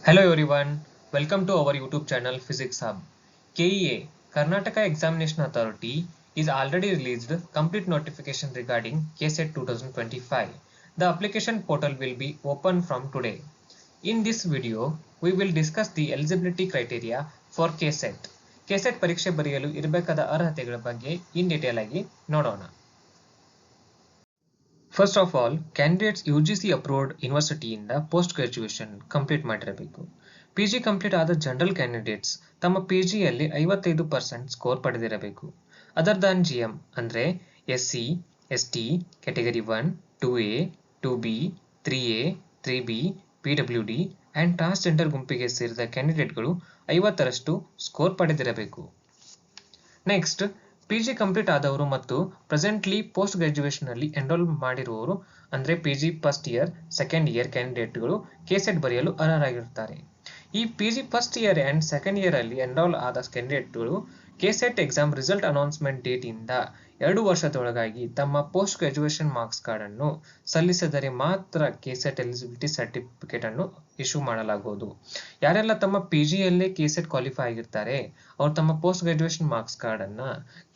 Hello everyone, welcome to our YouTube channel Physics Hub. KEA, Karnataka Examination Authority, is already released complete notification regarding KSET 2025. The application portal will be open from today. In this video, we will discuss the eligibility criteria for KSET. KSET ಪರೀಕ್ಷೆ ಬರೆಯಲು ಇರಬೇಕಾದ ಅರ್ಹತೆಗಳ ಬಗ್ಗೆ ಇನ್ detail ಆಗಿ ನೋಡೋಣ. First of all, candidates UGC approved ಯೂನಿವರ್ಸಿಟಿಯಿಂದ post graduation complete ಮಾಡಿರಬೇಕು. PG complete ಆದ general candidates ತಮ್ಮ PGಯಲ್ಲಿ 55% ಸ್ಕೋರ್ ಪಡೆದಿರಬೇಕು. ಅದರ್ ದಾನ್ GM ಅಂದರೆ SC, ST, category 1, 2A, 2B, 3A, 3B, PWD and transgender ಗುಂಪಿಗೆ ಸೇರಿದ ಕ್ಯಾಂಡಿಡೇಟ್ಗಳು 50ರಷ್ಟು ಸ್ಕೋರ್ ಪಡೆದಿರಬೇಕು. ನೆಕ್ಸ್ಟ್, PG ಕಂಪ್ಲೀಟ್ ಆದವರು ಮತ್ತು ಪ್ರೆಸೆಂಟ್ಲಿ ಪೋಸ್ಟ್ ಗ್ರಾಜ್ಯುಯೇಷನ್ ಅಲ್ಲಿ ಎನ್ರೋಲ್ ಮಾಡಿರುವವರು ಅಂದ್ರೆ PG first year, second year ಕ್ಯಾಂಡಿಡೇಟ್ಗಳು KSET ಬರೆಯಲು ಅರ್ಹರಾಗಿರುತ್ತಾರೆ. ಈ PG first year and second year ಅಲ್ಲಿ ಎನ್ರೋಲ್ ಆದ ಕ್ಯಾಂಡಿಡೇಟ್ಗಳು KSET exam result announcement date ಇಂದ 2 ವರ್ಷದೊಳಗಾಗಿ ತಮ್ಮ ಪೋಸ್ಟ್ ಗ್ರಾಜ್ಯುಯೇಷನ್ ಮಾರ್ಕ್ಸ್ ಕಾರ್ಡ್ ಅನ್ನು ಸಲ್ಲಿಸಿದರೆ ಮಾತ್ರ KSET ಎಲಿಜಿಬಿಲಿಟಿ ಸರ್ಟಿಫಿಕೇಟ್ ಅನ್ನು ಇಶ್ಯೂ ಮಾಡಲಾಗುವುದು. ಯಾರೆಲ್ಲ ತಮ್ಮ PGಯಲ್ಲೇ KSET ಕ್ವಾಲಿಫೈ ಆಗಿರ್ತಾರೆ ಅವರು ತಮ್ಮ ಪೋಸ್ಟ್ ಗ್ರಾಜ್ಯುಯೇಷನ್ ಮಾರ್ಕ್ಸ್ ಕಾರ್ಡ್ ಅನ್ನ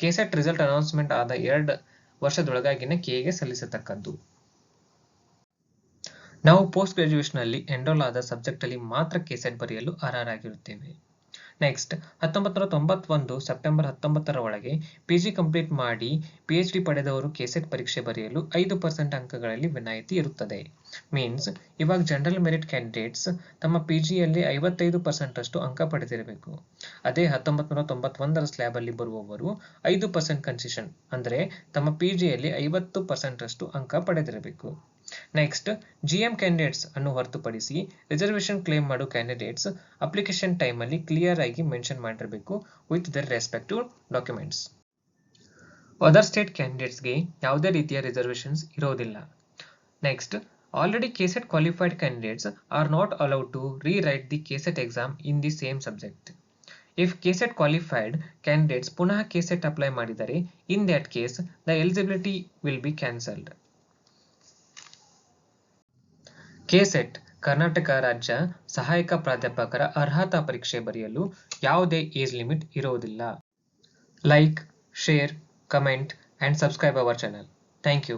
KSET ರಿಸಲ್ಟ್ ಅನೌನ್ಸ್ಮೆಂಟ್ ಆದ 2 ವರ್ಷದೊಳಗಾಗಿನ KEಗೆ ಸಲ್ಲಿಸತಕ್ಕದ್ದು. ನಾವು ಪೋಸ್ಟ್ ಗ್ರಾಜ್ಯುಯೇಷನ್ ಅಲ್ಲಿ ಎನ್ರೋಲ್ ಆದ ಸಬ್ಜೆಕ್ಟ್ ಅಲ್ಲಿ ಮಾತ್ರ KSET ಬರೆಯಲು ಅರ್ಹರಾಗಿರುತ್ತೇವೆ. ನೆಕ್ಸ್ಟ್, 1991 ಸೆಪ್ಟೆಂಬರ್ 19ರ ಒಳಗೆ PG ಕಂಪ್ಲೀಟ್ ಮಾಡಿ PhD ಪಡೆದವರು KSET ಪರೀಕ್ಷೆ ಬರೆಯಲು 5% ಅಂಕಗಳಲ್ಲಿ ವಿನಾಯಿತಿ ಇರುತ್ತದೆ. ಮೀನ್ಸ್ ಇವಾಗ ಜನರಲ್ ಮೆರಿಟ್ ಕ್ಯಾಂಡಿಡೇಟ್ಸ್ ತಮ್ಮ PGಯಲ್ಲಿ 55% ಅಷ್ಟು ಅಂಕ ಪಡೆದಿರಬೇಕು. ಅದೇ 1991ರ ಸ್ಲ್ಯಾಬ್ ಅಲ್ಲಿ ಬರುವವರು 5% ಕನ್ಸೆಷನ್ ಅಂದರೆ ತಮ್ಮ PGಯಲ್ಲಿ 50% ಅಷ್ಟು ಅಂಕ ಪಡೆದಿರಬೇಕು. ನೆಕ್ಸ್ಟ್, GM ಕ್ಯಾಂಡಿಡೇಟ್ಸ್ ಅನ್ನು ಹೊರತುಪಡಿಸಿ ರಿಸರ್ವೇಶನ್ ಕ್ಲೇಮ್ ಮಾಡೋ ಕ್ಯಾಂಡಿಡೇಟ್ಸ್ ಅಪ್ಲಿಕೇಶನ್ ಟೈಮ್ ಅಲ್ಲಿ ಕ್ಲಿಯರ್ ಆಗಿ ಮೆನ್ಷನ್ ಮಾಡಿರಬೇಕು with their respective documents. Other state ಕ್ಯಾಂಡಿಡೇಟ್ಸ್ಗೆ ಯಾವುದೇ ರೀತಿಯ ರಿಸರ್ವೇಶನ್ಸ್ ಇರೋದಿಲ್ಲ. Next, already KSET qualified candidates are not allowed to rewrite the KSET exam in the same subject. If KSET qualified candidates ಪುನಃ KSET apply ಮಾಡಿದರೆ in that case the eligibility will be cancelled. KSET Karnataka ರಾಜ್ಯ ಸಹಾಯಕ ಪ್ರಾಧ್ಯಾಪಕರ ಅರ್ಹತಾ ಪರೀಕ್ಷೆ ಬರೆಯಲು ಯಾವುದೇ age limit ಇರುವುದಿಲ್ಲ. Like, share, comment and subscribe our channel. Thank you.